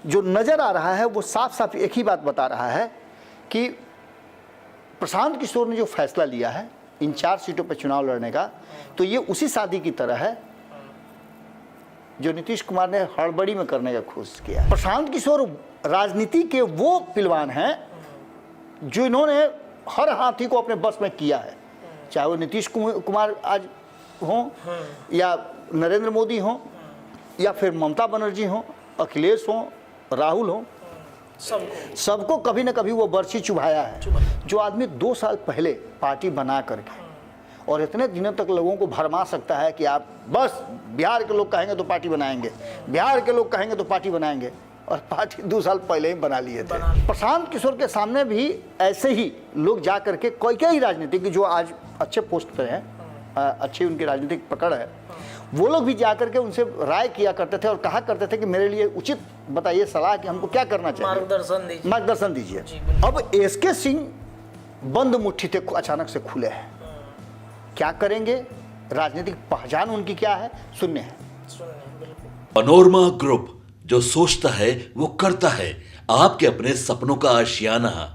जो नज़र आ रहा है वो साफ साफ एक ही बात बता रहा है कि प्रशांत किशोर ने जो फैसला लिया है इन 4 सीटों पर चुनाव लड़ने का, तो ये उसी शादी की तरह है जो नीतीश कुमार ने हड़बड़ी में करने का कोशिश किया। प्रशांत किशोर राजनीति के वो पिलवान हैं जो इन्होंने हर हाथी को अपने बस में किया है, चाहे वो नीतीश कुमार आज हों या नरेंद्र मोदी हों या फिर ममता बनर्जी हों, अखिलेश हों, राहुल हों, सबको कभी ना कभी वो बर्छी चुभाया है। जो आदमी 2 साल पहले पार्टी बना करके और इतने दिनों तक लोगों को भरमा सकता है कि आप बस बिहार के लोग कहेंगे तो पार्टी बनाएंगे, बिहार के लोग कहेंगे तो पार्टी बनाएंगे, और पार्टी 2 साल पहले ही बना लिए थे। प्रशांत किशोर के सामने भी ऐसे ही लोग जा करके कई राजनीतिक जो आज अच्छे पोस्ट पे हैं, अच्छी उनकी राजनीतिक पकड़ है, वो लोग भी जाकर के उनसे राय किया करते थे और कहा करते थे कि मेरे लिए उचित बताइए सलाह कि हमको क्या करना चाहिए, मार्गदर्शन दीजिए। अब एसके सिंह बंद मुट्ठी थे, अचानक से खुले हैं, क्या करेंगे, राजनीतिक पहचान उनकी क्या है, सुनने हैं। पनोरमा ग्रुप, जो सोचता है वो करता है, आपके अपने सपनों का आशियाना।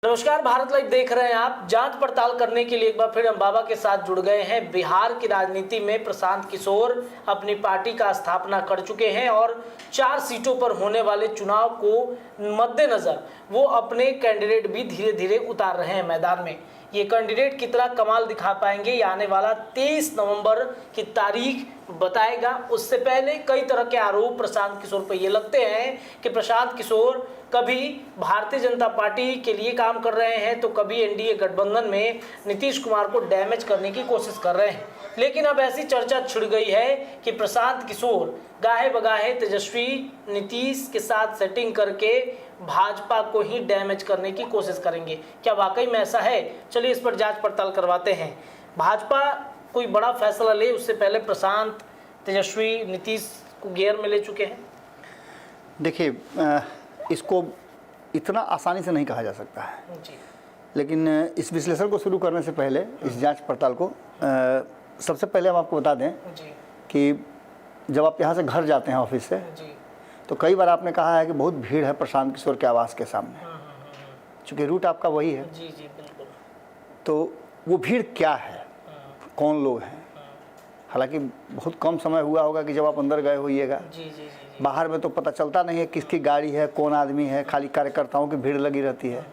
नमस्कार, भारत लाइव देख रहे हैं आप। जांच पड़ताल करने के लिए एक बार फिर हम बाबा के साथ जुड़ गए हैं। बिहार की राजनीति में प्रशांत किशोर अपनी पार्टी का स्थापना कर चुके हैं और 4 सीटों पर होने वाले चुनाव को मद्देनजर वो अपने कैंडिडेट भी धीरे धीरे उतार रहे हैं मैदान में। ये कैंडिडेट कितना कमाल दिखा पाएंगे ये आने वाला 23 नवंबर की तारीख बताएगा। उससे पहले कई तरह के आरोप प्रशांत किशोर पर ये लगते हैं कि प्रशांत किशोर कभी भारतीय जनता पार्टी के लिए काम कर रहे हैं तो कभी एनडीए गठबंधन में नीतीश कुमार को डैमेज करने की कोशिश कर रहे हैं। लेकिन अब ऐसी चर्चा छिड़ गई है कि प्रशांत किशोर गाहे बगाहे तेजस्वी नीतीश के साथ सेटिंग करके भाजपा को ही डैमेज करने की कोशिश करेंगे। क्या वाकई में ऐसा है? चलिए इस पर जांच पड़ताल करवाते हैं। भाजपा कोई बड़ा फैसला ले उससे पहले प्रशांत तेजस्वी नीतीश को गियर में ले चुके हैं। देखिए, इसको इतना आसानी से नहीं कहा जा सकता है जी। लेकिन इस विश्लेषण को शुरू करने से पहले इस जांच पड़ताल को सबसे पहले हम आपको बता दें जी। कि जब आप यहाँ से घर जाते हैं ऑफिस से जी। तो कई बार आपने कहा है कि बहुत भीड़ है प्रशांत किशोर के आवास के सामने, चूँकि रूट आपका वही है। जी जी बिल्कुल। तो वो भीड़ क्या है, कौन लोग हैं? हालांकि बहुत कम समय हुआ होगा कि जब आप अंदर गए होइएगा। जी जी जी। बाहर में तो पता चलता नहीं है किसकी गाड़ी है, कौन आदमी है, खाली कार्यकर्ताओं की भीड़ लगी रहती है।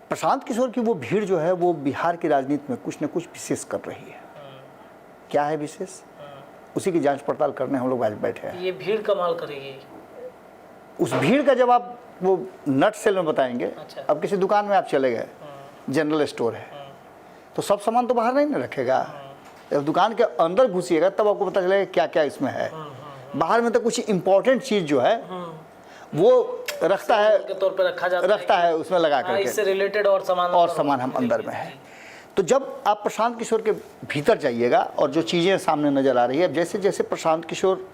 प्रशांत किशोर की वो भीड़ जो है वो बिहार की राजनीति में कुछ न कुछ विशेष कर रही है। क्या है विशेष, उसी की जांच पड़ताल करने हम लोग आज बैठे हैं। ये भीड़ कमाल करेगी। उस भीड़ का जब आप वो नट सेल में बताएंगे। अच्छा। अब किसी दुकान में आप चले गए, जनरल स्टोर है, तो सब सामान तो बाहर नहीं ना रखेगा, जब दुकान के अंदर घुसिएगा तब आपको पता चलेगा क्या क्या इसमें है। बाहर में तो कुछ इंपॉर्टेंट चीज जो है वो रखता है, के तौर पे रखता है उसमें लगा करके, इससे रिलेटेड और सामान हम अंदर में है। तो जब आप प्रशांत किशोर के भीतर जाइएगा और जो चीज़ें सामने नजर आ रही है, जैसे जैसे प्रशांत किशोर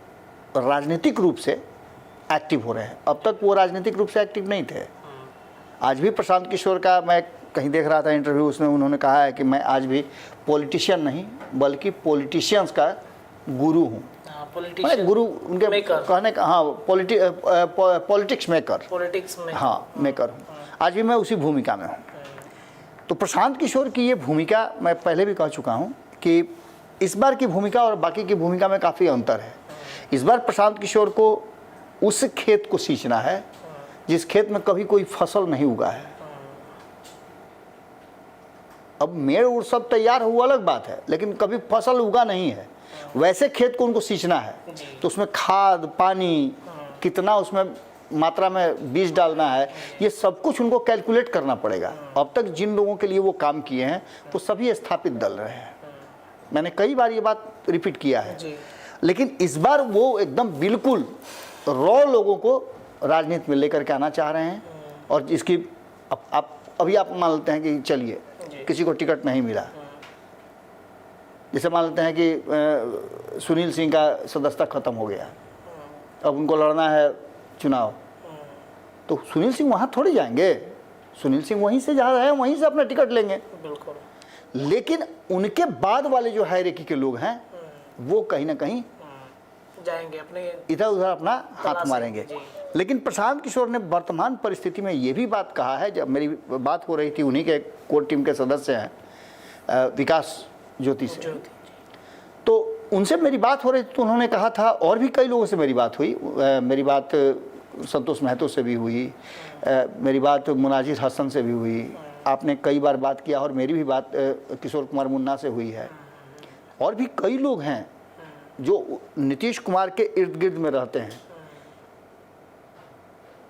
राजनीतिक रूप से एक्टिव हो रहे हैं, अब तक वो राजनीतिक रूप से एक्टिव नहीं थे। आज भी प्रशांत किशोर का मैं कहीं देख रहा था इंटरव्यू, उसमें उन्होंने कहा है कि मैं आज भी पॉलिटिशियन नहीं बल्कि पॉलिटिशियंस का गुरु हूँ। मैं गुरु उनके कहने का, हाँ, पॉलिटिक्स में, हाँ, मेकर हूँ। आज भी मैं उसी भूमिका में हूँ। तो प्रशांत किशोर की ये भूमिका मैं पहले भी कह चुका हूँ कि इस बार की भूमिका और बाकी की भूमिका में काफ़ी अंतर है। इस बार प्रशांत किशोर को उस खेत को सींचना है जिस खेत में कभी कोई फसल नहीं उगा है। अब मेड़ उड़ सब तैयार हुआ अलग बात है, लेकिन कभी फसल उगा नहीं है, वैसे खेत को उनको सींचना है। तो उसमें खाद पानी कितना उसमें मात्रा में बीज डालना है, ये सब कुछ उनको कैलकुलेट करना पड़ेगा। अब तक जिन लोगों के लिए वो काम किए हैं वो सभी स्थापित दल रहे हैं, मैंने कई बार ये बात रिपीट किया है। लेकिन इस बार वो एकदम बिल्कुल रॉ लोगों को राजनीति में लेकर के आना चाह रहे हैं। और इसकी अभी आप मान लेते हैं कि चलिए किसी को टिकट नहीं मिला, जैसे मान लेते हैं कि सुनील सिंह का सदस्यता खत्म हो गया, अब उनको लड़ना है चुनाव, तो सुनील सिंह वहाँ थोड़ी जाएंगे, सुनील सिंह वहीं से जा रहे हैं, वहीं से अपना टिकट लेंगे। बिल्कुल। लेकिन उनके बाद वाले जो हायरार्की के लोग हैं वो कहीं ना कहीं जाएंगे, अपने इधर उधर अपना हाथ तलाश मारेंगे। जी। लेकिन प्रशांत किशोर ने वर्तमान परिस्थिति में ये भी बात कहा है, जब मेरी बात हो रही थी, उन्हीं के कोर टीम के सदस्य हैं विकास ज्योति से, ज्योति। तो उनसे मेरी बात हो रही थी, तो उन्होंने कहा था, और भी कई लोगों से मेरी बात हुई, मेरी बात संतोष महतो से भी हुई, मेरी बात मुनाजिर हसन से भी हुई, आपने कई बार बात किया, और मेरी भी बात किशोर कुमार मुन्ना से हुई है, और भी कई लोग हैं जो नीतीश कुमार के इर्द गिर्द में रहते हैं।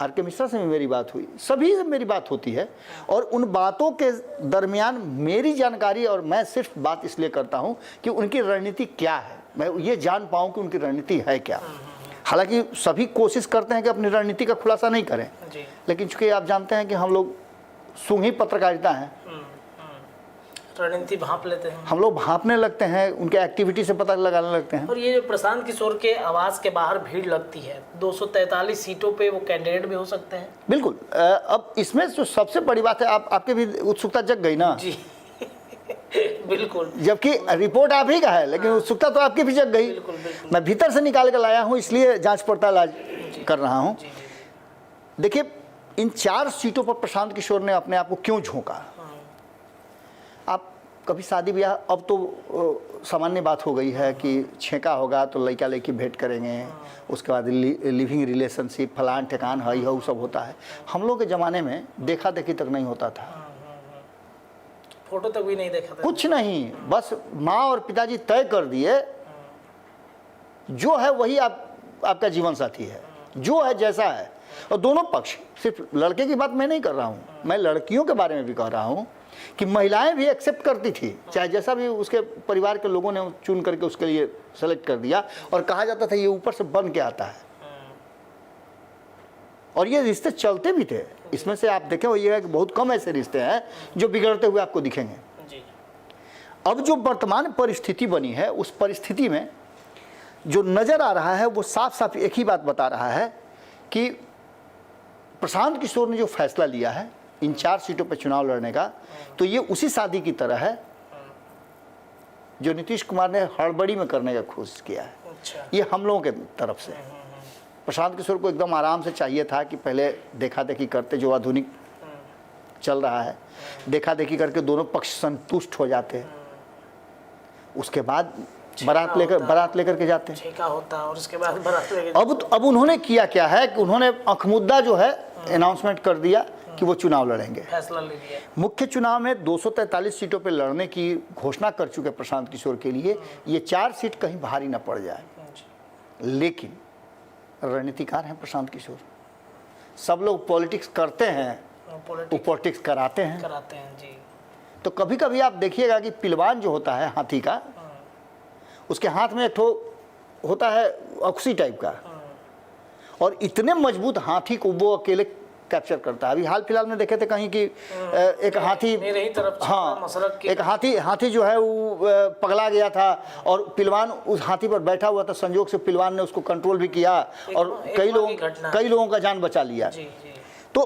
आर के मिश्रा से भी मेरी बात हुई, सभी से मेरी बात होती है, और उन बातों के दरमियान मेरी जानकारी, और मैं सिर्फ बात इसलिए करता हूं कि उनकी रणनीति क्या है, मैं ये जान पाऊं कि उनकी रणनीति है क्या। हालांकि सभी कोशिश करते हैं कि अपनी रणनीति का खुलासा नहीं करें, लेकिन चूंकि आप जानते हैं कि हम लोग सूंघी पत्रकारिता हैं, रणनीति भांप लेते हैं, हम लोग भांपने लगते हैं, उनके एक्टिविटी से पता लगाने लगते हैं। और ये जो प्रशांत किशोर के आवास के बाहर भीड़ लगती है, 243 सीटों पे वो कैंडिडेट भी हो सकते हैं। बिल्कुल। अब इसमें जो सबसे बड़ी बात है, आपके भी उत्सुकता जग गई ना जी बिल्कुल, जबकि रिपोर्ट आप ही का है, लेकिन उत्सुकता तो आपकी भी जग गई। बिल्कुल बिल्कुल। मैं भीतर से निकाल कर लाया हूं, इसलिए जांच पड़ताल आज कर रहा हूं। देखिए, इन 4 सीटों पर प्रशांत किशोर ने अपने आप को क्यों झोंका। आप कभी शादी ब्याह, अब तो सामान्य बात हो गई है कि छेका होगा तो लड़का लड़की भेंट करेंगे, उसके बाद लिविंग रिलेशनशिप फलान ठेकान है, यह सब होता है। हम लोग के ज़माने में देखा देखी तक नहीं होता था, फोटो तक भी नहीं देखा था, कुछ नहीं, बस माँ और पिताजी तय कर दिए, जो है वही आपका जीवन साथी है, जो है जैसा है। और दोनों पक्ष, सिर्फ लड़के की बात मैं नहीं कर रहा हूँ, मैं लड़कियों के बारे में भी कह रहा हूँ कि महिलाएं भी एक्सेप्ट करती थी, चाहे जैसा भी उसके परिवार के लोगों ने चुन करके उसके लिए सेलेक्ट कर दिया, और कहा जाता था ये ऊपर से बन के आता है, और ये रिश्ते चलते भी थे। इसमें से आप देखें, ये है कि बहुत कम ऐसे रिश्ते हैं जो बिगड़ते हुए आपको दिखेंगे। जी। अब जो वर्तमान परिस्थिति बनी है, उस परिस्थिति में जो नजर आ रहा है वो साफ साफ एक ही बात बता रहा है कि प्रशांत किशोर ने जो फैसला लिया है इन 4 सीटों पर चुनाव लड़ने का, तो ये उसी शादी की तरह है जो नीतीश कुमार ने हड़बड़ी में करने का कोशिश किया है। अच्छा। ये हम लोगों के तरफ से प्रशांत किशोर को एकदम आराम से चाहिए था कि पहले देखा देखी करते, जो आधुनिक चल रहा है, देखा देखी करके दोनों पक्ष संतुष्ट हो जाते, उसके बाद बारात लेकर के जाते। छेका होता और उसके बाद बारात लेके अब उन्होंने किया क्या है कि उन्होंने अखमुद्दा जो है अनाउंसमेंट कर दिया कि वो चुनाव लड़ेंगे। फैसला ले लिया। मुख्य चुनाव में 243 सीटों पर लड़ने की घोषणा कर चुके प्रशांत किशोर के लिए ये 4 सीट कहीं भारी ना पड़ जाए। लेकिन रणनीतिकार हैं प्रशांत किशोर, सब लोग पॉलिटिक्स करते हैं, वो पॉलिटिक्स कराते हैं जी। तो कभी कभी आप देखिएगा कि पिलवान जो होता है हाथी का, उसके हाथ में एक ठो होता है अक्सी टाइप का, और इतने मजबूत हाथी को वो अकेले कैप्चर करता है। अभी हाल फिलहाल में देखे थे कहीं कि एक हाथी, मेरे ही तरफ हाँ, मसरक एक हाथी जो है वो पगला गया था, और पिलवान उस हाथी पर बैठा हुआ था, संजोग से पिलवान ने उसको कंट्रोल भी किया, और कई लोगों का जान बचा लिया। जी, जी। तो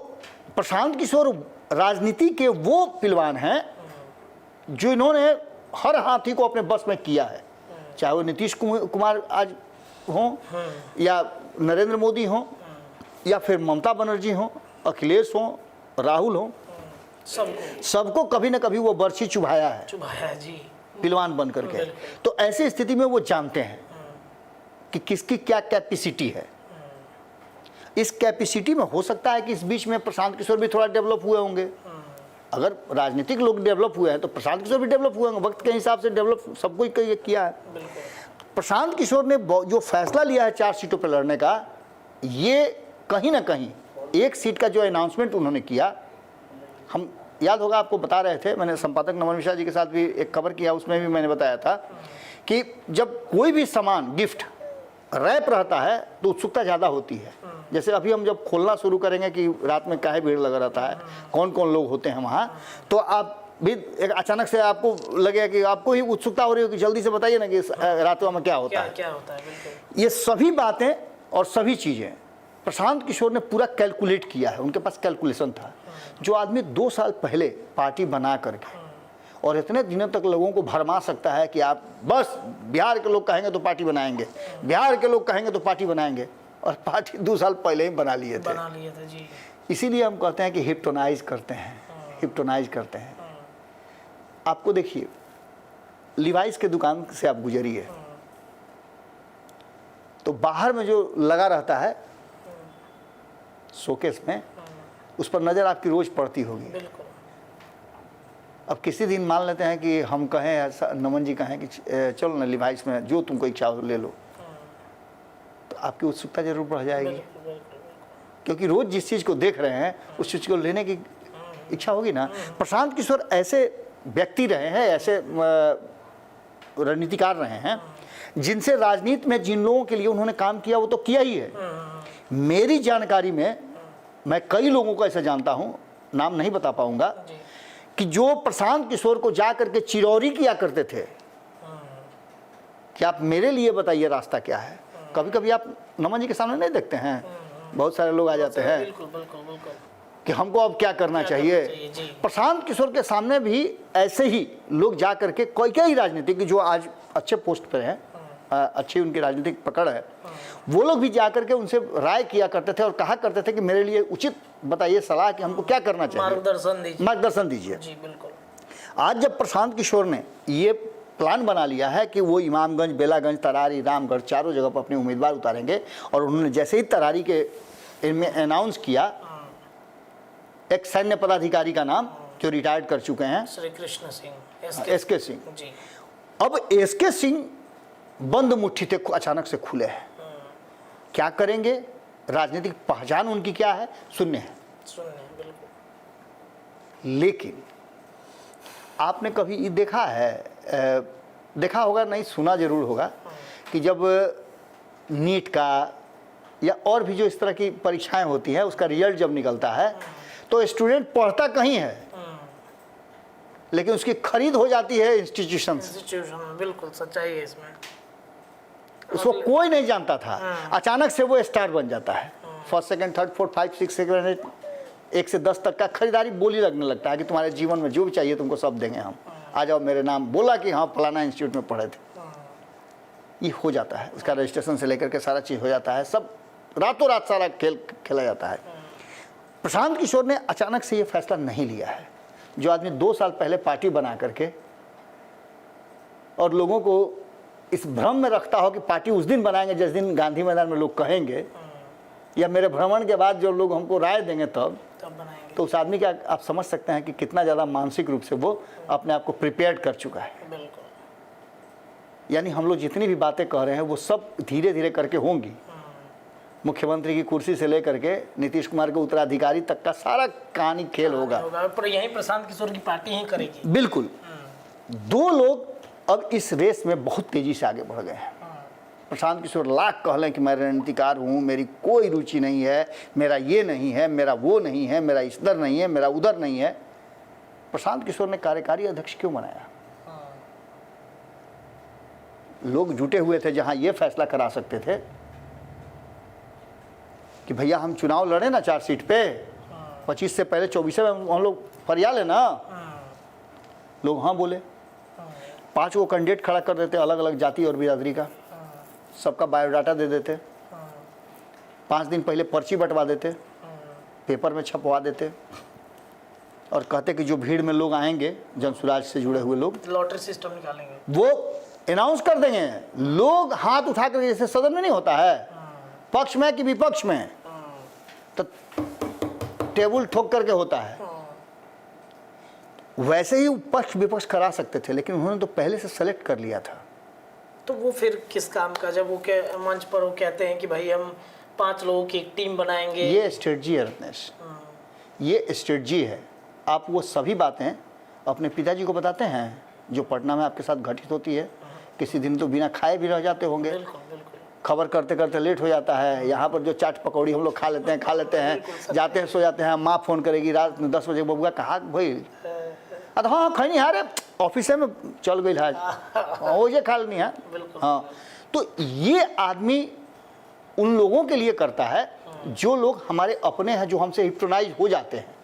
प्रशांत किशोर राजनीति के वो पिलवान हैं जो इन्होंने हर हाथी को अपने बस में किया है, चाहे वो नीतीश कुमार आज हों, या नरेंद्र मोदी हों, या फिर ममता बनर्जी हों, अखिलेश हों, राहुल हों, सबको कभी ना कभी वो बर्छी चुभाया है जी, पिलवान बन करके। तो ऐसी स्थिति में वो जानते हैं कि किसकी क्या कैपेसिटी है। इस कैपेसिटी में हो सकता है कि इस बीच में प्रशांत किशोर भी थोड़ा डेवलप हुए होंगे। अगर राजनीतिक लोग डेवलप हुए हैं तो प्रशांत किशोर भी डेवलप हुए होंगे, वक्त के हिसाब से डेवलप सबको ही किया है। प्रशांत किशोर ने जो फैसला लिया है 4 सीटों पर लड़ने का, ये कहीं ना कहीं 1 सीट का जो अनाउंसमेंट उन्होंने किया, हम याद होगा आपको बता रहे थे, मैंने संपादक नमन मिश्रा जी के साथ भी एक खबर किया, उसमें भी मैंने बताया था कि जब कोई भी सामान गिफ्ट रैप रहता है तो उत्सुकता ज़्यादा होती है। जैसे अभी हम जब खोलना शुरू करेंगे कि रात में काहे भीड़ लगा रहता है, कौन कौन लोग होते हैं वहाँ, तो आप भी एक अचानक से आपको लगेगा कि आपको ही उत्सुकता हो रही हो कि जल्दी से बताइए ना कि रातों में क्या होता है। बिल्कुल। ये सभी बातें और सभी चीज़ें प्रशांत किशोर ने पूरा कैलकुलेट किया है, उनके पास कैलकुलेशन था। जो आदमी 2 साल पहले पार्टी बना करके और इतने दिनों तक लोगों को भरमा सकता है कि आप बस बिहार के लोग कहेंगे तो पार्टी बनाएंगे, बिहार के लोग कहेंगे तो पार्टी बनाएंगे, और पार्टी 2 साल पहले ही बना लिए थे जी। इसीलिए हम कहते हैं कि हिप्नोटाइज करते हैं, हिप्नोटाइज करते हैं। आपको देखिए, लिवाइस के दुकान से आप गुजरिए तो बाहर में जो लगा रहता है शोकेस में, उस पर नज़र आपकी रोज पड़ती होगी। बिल्कुल। अब किसी दिन मान लेते हैं कि हम कहें, नमन जी कहें कि चलो ना लिवाइस में जो तुमको इच्छा हो ले लो, तो आपकी उत्सुकता जरूर बढ़ जाएगी, क्योंकि रोज जिस चीज़ को देख रहे हैं उस चीज़ को लेने की इच्छा होगी ना। प्रशांत किशोर ऐसे व्यक्ति रहे हैं, ऐसे रणनीतिकार रहे हैं जिनसे राजनीति में जिन लोगों के लिए उन्होंने काम किया वो तो किया ही है। मेरी जानकारी में मैं कई लोगों को ऐसा जानता हूं, नाम नहीं बता पाऊंगा, कि जो प्रशांत किशोर को जा करके चिरौरी किया करते थे कि आप मेरे लिए बताइए रास्ता क्या है। कभी कभी आप नमन जी के सामने नहीं देखते हैं, बहुत सारे लोग आ जाते हैं बिल्कुल बिल्कुल बिल्कुल कि हमको अब क्या करना चाहिए। प्रशांत किशोर के सामने भी ऐसे ही लोग जा करके कई राजनीतिक जो आज अच्छे पोस्ट पर हैं, अच्छी उनकी राजनीतिक पकड़ है, वो लोग भी जा करके उनसे राय किया करते थे और कहा करते थे कि मेरे लिए उचित बताइए सलाह कि हमको क्या करना चाहिए, मार्गदर्शन दीजिए। जी बिल्कुल। आज जब प्रशांत किशोर ने ये प्लान बना लिया है कि वो इमामगंज, बेलागंज, तरारी, रामगढ़ चारों जगह पर अपने उम्मीदवार उतारेंगे, और उन्होंने जैसे ही तरारी के इनमें अनाउंस किया एक सैन्य पदाधिकारी का नाम जो रिटायर्ड कर चुके हैं, श्री कृष्ण सिंह, एसके सिंह जी। अब एसके सिंह बंद मुट्ठी थे अचानक से खुले हैं। क्या करेंगे, राजनीतिक पहचान उनकी क्या है, शून्य है, बिल्कुल। लेकिन आपने कभी ये देखा है, देखा होगा नहीं, सुना जरूर होगा कि जब नीट का या और भी जो इस तरह की परीक्षाएं होती हैं उसका रिजल्ट जब निकलता है तो स्टूडेंट पढ़ता कहीं है लेकिन उसकी खरीद हो जाती है इंस्टीट्यूशन से। बिल्कुल सच्चाई है इसमें। उसको कोई नहीं जानता था, अचानक से वो स्टार बन जाता है। फर्स्ट, सेकंड, थर्ड, फोर्थ, 5, 6, 7, 1 से 10 तक का खरीदारी बोली लगने लगता है कि तुम्हारे जीवन में जो भी चाहिए तुमको सब देंगे हम, आ जाओ मेरे नाम, बोला कि हाँ फलाना इंस्टीट्यूट में पढ़े थे, ये हो जाता है। उसका रजिस्ट्रेशन से लेकर के सारा चीज़ हो जाता है, सब रातों रात सारा खेल खेला जाता है। प्रशांत किशोर ने अचानक से ये फैसला नहीं लिया है। जो आदमी 2 साल पहले पार्टी बना करके और लोगों को इस भ्रम में रखता हो कि पार्टी उस दिन बनाएंगे जिस दिन गांधी मैदान में लोग कहेंगे, या मेरे भ्रमण के बाद जो लोग हमको राय देंगे तब बनाएंगे, तो उस आदमी का आप समझ सकते हैं कि कितना ज़्यादा मानसिक रूप से वो अपने आप को प्रिपेयर कर चुका है। यानी हम लोग जितनी भी बातें कह रहे हैं वो सब धीरे धीरे करके होंगी। मुख्यमंत्री की कुर्सी से लेकर के नीतीश कुमार के उत्तराधिकारी तक का सारा कहानी खेल होगा, पर यही प्रशांत किशोर की पार्टी ही करेगी। बिल्कुल। 2 लोग अब इस रेस में बहुत तेजी से आगे बढ़ गए हैं। प्रशांत किशोर लाख कह लें कि मैं रणनीतिकार हूँ, मेरी कोई रुचि नहीं है, मेरा ये नहीं है, मेरा वो नहीं है, मेरा इधर नहीं है, मेरा उधर नहीं है। प्रशांत किशोर ने कार्यकारी अध्यक्ष क्यों बनाया? लोग जुटे हुए थे जहां ये फैसला करा सकते थे कि भैया हम चुनाव लड़े ना 4 सीट पे, 25 से पहले 24 में हम लोग फरिया लेना। लोग हाँ बोले, 5 वो कैंडिडेट खड़ा कर देते अलग अलग जाति और बिरादरी का, सबका बायोडाटा दे देते, 5 दिन पहले पर्ची बंटवा देते, पेपर में छपवा देते और कहते कि जो भीड़ में लोग आएंगे जनसुराज से जुड़े हुए लोग, लॉटरी सिस्टम निकालेंगे, वो अनाउंस कर देंगे। लोग हाथ उठा कर, जैसे सदन में नहीं होता है पक्ष में कि विपक्ष में, तो टेबल ठोक करके होता है, वैसे ही पक्ष विपक्ष करा सकते थे, लेकिन उन्होंने तो पहले से सेलेक्ट कर लिया था। तो वो फिर किस काम का, जब वो मंच पर वो कहते हैं कि भाई हम 5 लोगों की एक टीम बनाएंगे। ये स्ट्रेटजी है रत्नेश, ये स्ट्रेटजी है। आप वो सभी बातें अपने पिताजी को बताते हैं जो पटना में आपके साथ घटित होती है। किसी दिन तो बिना खाए भी रह जाते होंगे, खबर करते करते लेट हो जाता है। यहाँ पर जो चाट पकौड़ी हम लोग खा लेते हैं, जाते हैं, सो जाते हैं। माँ फ़ोन करेगी रात में 10 बजे, बबुआ कहाँ भाई? अरे हाँ खैनी हारे ऑफिस में चल गई आज, वो ये खा लेनी है। हाँ, तो ये आदमी उन लोगों के लिए करता है जो लोग हमारे अपने हैं, जो हमसे हिप्नोटाइज हो जाते हैं,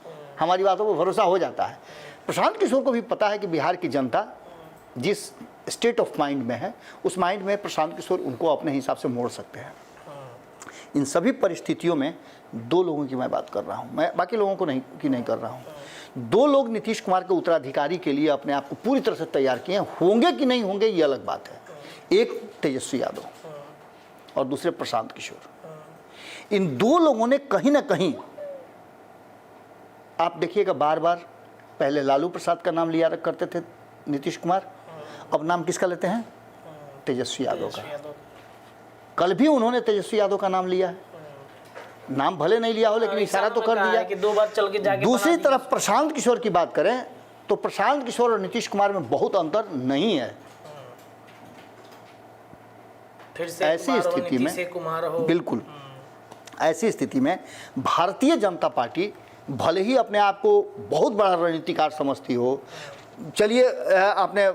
हमारी बातों पर भरोसा हो जाता है। प्रशांत किशोर को भी पता है कि बिहार की जनता जिस स्टेट ऑफ माइंड में है, उस माइंड में प्रशांत किशोर उनको अपने हिसाब से मोड़ सकते हैं। इन सभी परिस्थितियों में दो लोगों की मैं बात कर रहा हूँ, मैं बाकी लोगों को नहीं कर रहा हूँ। दो लोग नीतीश कुमार के उत्तराधिकारी के लिए अपने आप को पूरी तरह से तैयार किए हैं। होंगे कि नहीं होंगे ये अलग बात है। एक तेजस्वी यादव और दूसरे प्रशांत किशोर। इन दो लोगों ने कहीं ना कहीं, आप देखिएगा, बार बार पहले लालू प्रसाद का नाम लिया करते थे नीतीश कुमार, अब नाम किसका लेते हैं? तेजस्वी यादव का। कल भी उन्होंने तेजस्वी यादव का नाम लिया है, नाम भले नहीं लिया हो लेकिन इशारा तो कर दिया कि 2 बार चल के जाके। दूसरी तरफ प्रशांत किशोर की बात करें तो प्रशांत किशोर और नीतीश कुमार में बहुत अंतर नहीं है। फिर से ऐसी स्थिति में बिल्कुल ऐसी स्थिति में भारतीय जनता पार्टी भले ही अपने आप को बहुत बड़ा रणनीतिकार समझती हो, चलिए आपने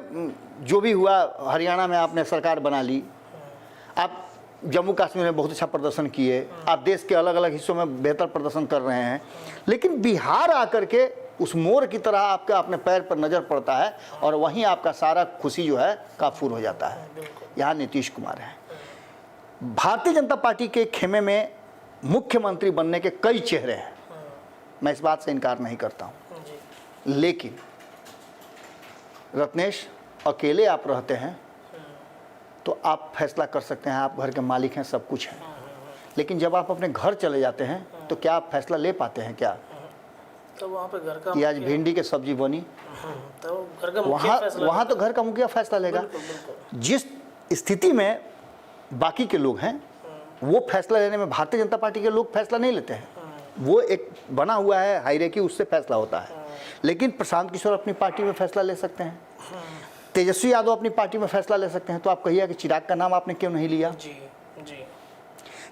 जो भी हुआ, हरियाणा में आपने सरकार बना ली, आप जम्मू कश्मीर में बहुत अच्छा प्रदर्शन किए, आप देश के अलग अलग हिस्सों में बेहतर प्रदर्शन कर रहे हैं, लेकिन बिहार आकर के उस मोर की तरह आपका अपने पैर पर नज़र पड़ता है और वहीं आपका सारा खुशी जो है काफूर हो जाता है। यहाँ नीतीश कुमार है। भारतीय जनता पार्टी के खेमे में मुख्यमंत्री बनने के कई चेहरे हैं, मैं इस बात से इनकार नहीं करता हूँ, लेकिन रत्नेश, अकेले आप रहते हैं तो आप फैसला कर सकते हैं, आप घर के मालिक हैं, सब कुछ हैं, लेकिन जब आप अपने घर चले जाते हैं तो क्या आप फैसला ले पाते हैं? क्या तो वहाँ पे घर का कि आज भिंडी की सब्जी बनी, तो घर का वहाँ तो घर का मुखिया फैसला लेगा। जिस स्थिति में बाकी के लोग हैं वो फैसला लेने में भारतीय जनता पार्टी के लोग फैसला नहीं लेते हैं, वो एक बना हुआ है हायरार्की, उससे फैसला होता है। लेकिन प्रशांत किशोर अपनी पार्टी में फैसला ले सकते हैं, तेजस्वी यादव अपनी पार्टी में फैसला ले सकते हैं। तो आप कहिए कि चिराग का नाम आपने क्यों नहीं लिया? जी।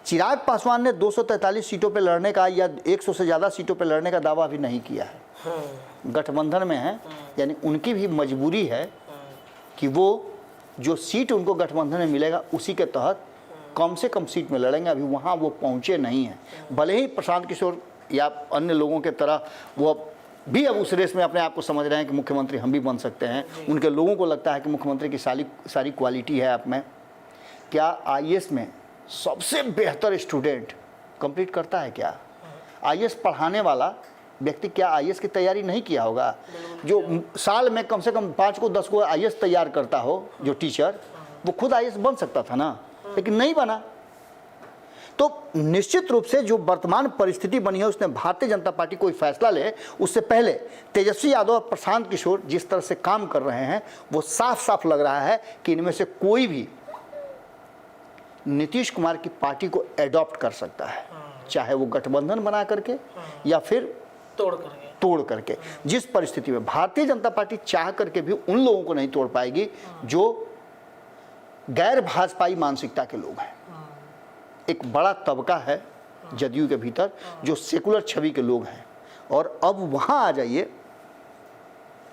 चिराग पासवान ने 243 सीटों पे लड़ने का या 100 से ज़्यादा सीटों पे लड़ने का दावा अभी नहीं किया है। गठबंधन में है, यानी उनकी भी मजबूरी है कि वो जो सीट उनको गठबंधन में मिलेगा उसी के तहत कम से कम सीट में लड़ेंगे। अभी वहाँ वो पहुँचे नहीं हैं। भले ही प्रशांत किशोर या अन्य लोगों के तरह वो भी अब उस रेस में अपने आप को समझ रहे हैं कि मुख्यमंत्री हम भी बन सकते हैं, उनके लोगों को लगता है कि मुख्यमंत्री की सारी क्वालिटी है आप में। क्या आईएएस में सबसे बेहतर स्टूडेंट कंप्लीट करता है? क्या आईएएस पढ़ाने वाला व्यक्ति क्या आईएएस की तैयारी नहीं किया होगा? जो साल में कम से कम 5 को 10 को आईएएस तैयार करता हो जो टीचर, वो खुद आईएएस बन सकता था ना, लेकिन नहीं बना। तो निश्चित रूप से जो वर्तमान परिस्थिति बनी है उसने भारतीय जनता पार्टी कोई फैसला ले उससे पहले तेजस्वी यादव और प्रशांत किशोर जिस तरह से काम कर रहे हैं वो साफ साफ लग रहा है कि इनमें से कोई भी नीतीश कुमार की पार्टी को एडॉप्ट कर सकता है, चाहे वो गठबंधन बना करके या फिर तोड़ करके। जिस परिस्थिति में भारतीय जनता पार्टी चाह करके भी उन लोगों को नहीं तोड़ पाएगी जो गैर भाजपाई मानसिकता के लोग हैं। एक बड़ा तबका है जदयू के भीतर जो सेकुलर छवि के लोग हैं, और अब वहाँ आ जाइए,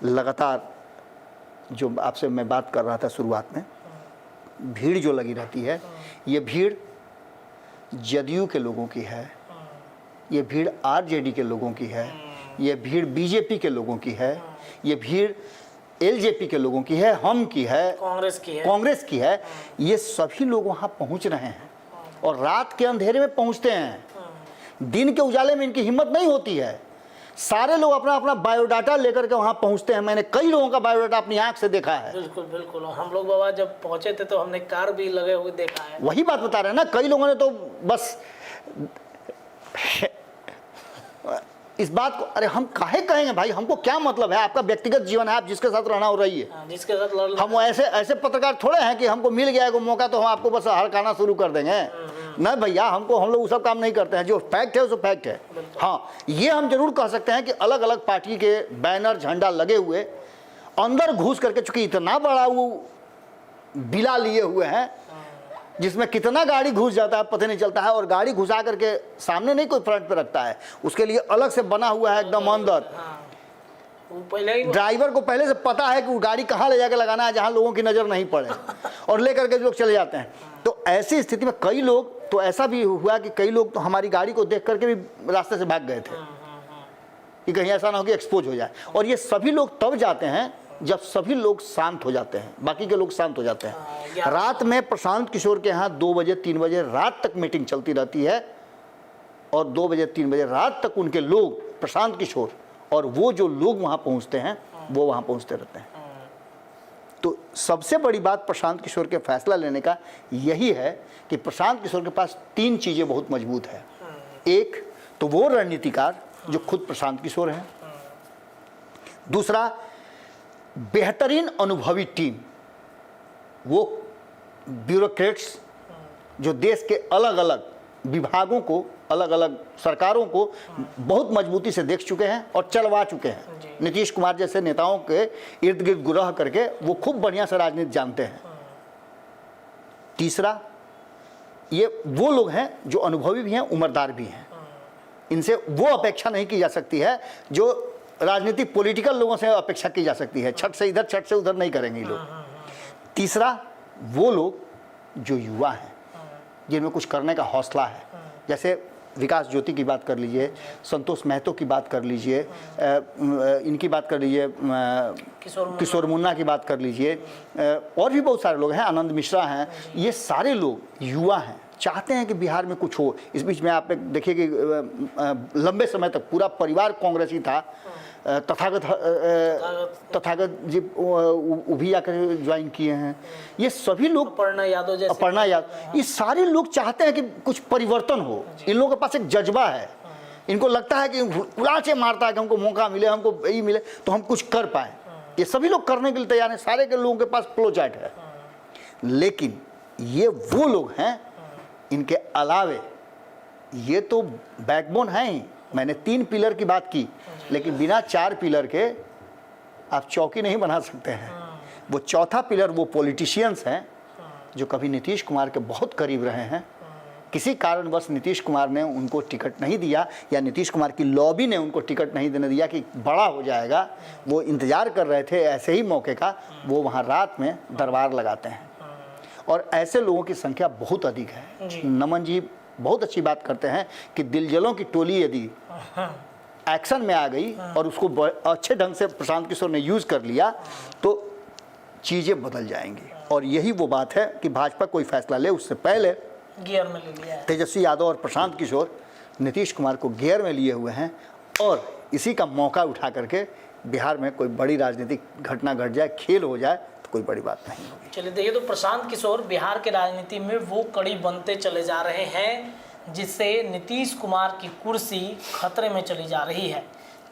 लगातार जो आपसे मैं बात कर रहा था शुरुआत में, भीड़ जो लगी रहती है, ये भीड़ जदयू के लोगों की है, ये भीड़ आरजेडी के लोगों की है, ये भीड़ बीजेपी के लोगों की है, ये भीड़ एलजेपी के लोगों की है, हम की है, कांग्रेस की है। ये सभी लोग वहाँ पहुँच रहे हैं और रात के अंधेरे में पहुँचते हैं। दिन के उजाले में इनकी हिम्मत नहीं होती है। सारे लोग अपना अपना बायोडाटा लेकर के वहाँ पहुँचते हैं। मैंने कई लोगों का बायोडाटा अपनी आंख से देखा है। बिल्कुल। हम लोग बाबा जब पहुँचे थे तो हमने कार भी लगे हुए देखा है। वही बात बता रहे हैं ना, कई लोगों ने तो बस इस बात को, अरे हम काहे कहेंगे भाई, हमको क्या मतलब है, आपका व्यक्तिगत जीवन है, आप जिसके साथ रहना हो रही है, जिसके साथ लड़ना। हम ऐसे पत्रकार थोड़े हैं कि हमको मिल गया है मौका तो हम आपको बस हड़काना शुरू कर देंगे। नहीं भैया, हम लोग वो सब काम नहीं करते हैं। जो फैक्ट है वो फैक्ट है। हाँ, ये हम जरूर कह सकते हैं कि अलग अलग पार्टी के बैनर झंडा लगे हुए अंदर घुस करके, चूंकि इतना बड़ा वो बिला लिए हुए हैं जिसमें कितना गाड़ी घुस जाता है पता नहीं चलता है, और गाड़ी घुसा करके सामने नहीं कोई फ्रंट पे रखता है, उसके लिए अलग से बना हुआ है एकदम अंदर। ड्राइवर को पहले से पता है कि वो गाड़ी कहाँ ले जाकर लगाना है जहाँ लोगों की नज़र नहीं पड़े, और ले करके लोग चले जाते हैं। तो ऐसी स्थिति में कई लोग, तो ऐसा भी हुआ कि कई लोग तो हमारी गाड़ी को देख करके भी रास्ते से भाग गए थे। कि कहीं ऐसा ना हो कि एक्सपोज हो जाए। और ये सभी लोग तब जाते हैं जब सभी लोग शांत हो जाते हैं, बाकी के लोग शांत हो जाते हैं। रात में प्रशांत किशोर के यहाँ 2 बजे 3 बजे रात तक मीटिंग चलती रहती है और 2 बजे 3 बजे रात तक उनके लोग, प्रशांत किशोर और वो जो लोग वहाँ पहुँचते हैं वो वहाँ पहुँचते रहते हैं। तो सबसे बड़ी बात प्रशांत किशोर के फैसला लेने का यही है कि प्रशांत किशोर के पास 3 चीज़ें बहुत मजबूत है। एक तो वो रणनीतिकार जो खुद प्रशांत किशोर हैं, दूसरा बेहतरीन अनुभवी टीम, वो ब्यूरोक्रेट्स जो देश के अलग अलग विभागों को, अलग अलग सरकारों को बहुत मजबूती से देख चुके हैं और चलवा चुके हैं। नीतीश कुमार जैसे नेताओं के इर्द गिर्द गुरह करके वो खूब बढ़िया से राजनीति जानते हैं। तीसरा, ये वो लोग हैं जो अनुभवी भी हैं, उम्रदार भी हैं। इनसे वो अपेक्षा नहीं की जा सकती है जो राजनीतिक पॉलिटिकल लोगों से अपेक्षा की जा सकती है। छठ से इधर छठ से उधर नहीं करेंगे ये लोग। तीसरा, वो लोग जो युवा हैं, जिनमें कुछ करने का हौसला है, जैसे विकास ज्योति की बात कर लीजिए, संतोष महतो की बात कर लीजिए, इनकी बात कर लीजिए, किशोर मुन्ना की बात कर लीजिए, और भी बहुत सारे लोग हैं, आनंद मिश्रा हैं। ये सारे लोग युवा हैं, चाहते हैं कि बिहार में कुछ हो। इस बीच में आप देखिए कि लंबे समय तक पूरा परिवार कांग्रेसी था। तथागत जी वो भी आकर ज्वाइन किए हैं। ये सभी लोग, अपर्णा यादव, ये सारे लोग चाहते हैं कि कुछ परिवर्तन हो। इन लोगों के पास एक जज्बा है, इनको लगता है कि उलाचे मारता है कि हमको मौका मिले, हमको यही मिले तो हम कुछ कर पाए। ये सभी लोग करने के लिए तैयार हैं, सारे के लोगों के पास फ्लो चार्ट है। लेकिन ये वो लोग हैं, इनके अलावे ये तो बैकबोन है ही। मैंने 3 पिलर की बात की, लेकिन बिना 4 पिलर के आप चौकी नहीं बना सकते हैं। वो चौथा पिलर वो पॉलिटिशियंस हैं जो कभी नीतीश कुमार के बहुत करीब रहे हैं। किसी कारणवश नीतीश कुमार ने उनको टिकट नहीं दिया या नीतीश कुमार की लॉबी ने उनको टिकट नहीं देने दिया कि बड़ा हो जाएगा, वो इंतज़ार कर रहे थे ऐसे ही मौके का। वो वहाँ रात में दरबार लगाते हैं और ऐसे लोगों की संख्या बहुत अधिक है। नमन जी बहुत अच्छी बात करते हैं कि दिलजलों की टोली यदि एक्शन में आ गई और उसको अच्छे ढंग से प्रशांत किशोर ने यूज़ कर लिया तो चीज़ें बदल जाएंगी। और यही वो बात है कि भाजपा कोई फैसला ले उससे पहले गियर में ले लिया है। तेजस्वी यादव और प्रशांत किशोर नीतीश कुमार को गियर में लिए हुए हैं और इसी का मौका उठा करके बिहार में कोई बड़ी राजनीतिक घटना घट जाए, खेल हो जाए तो कोई बड़ी बात नहीं होगी। चलिए देखिए, तो प्रशांत किशोर बिहार के राजनीति में वो कड़ी बनते चले जा रहे हैं जिससे नीतीश कुमार की कुर्सी खतरे में चली जा रही है।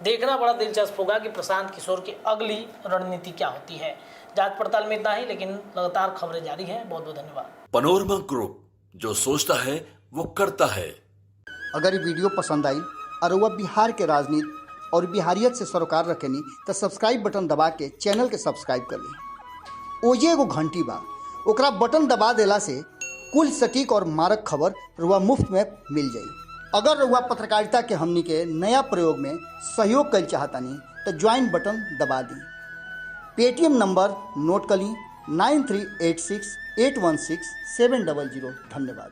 देखना बड़ा दिलचस्प होगा कि प्रशांत किशोर की अगली रणनीति क्या होती है। जांच पड़ताल में इतना ही, लेकिन लगातार खबरें जारी हैं। बहुत बहुत धन्यवाद। पनोरमा ग्रुप, जो सोचता है वो करता है। अगर ये वीडियो पसंद आई और वह बिहार के राजनीति और बिहारियत से सरोकार रखेनी तो सब्सक्राइब बटन दबा के चैनल के सब्सक्राइब कर ली। ओजे एगो घंटी बा, ओकरा बटन दबा देला से कुल सटीक और मारक खबर रुआ मुफ्त में मिल जाई। अगर रुआ पत्रकारिता के हमनी के नया प्रयोग में सहयोग कर चाहतानी तो ज्वाइन बटन दबा दी। पेटीएम नंबर नोट कर ली 9386816700। धन्यवाद।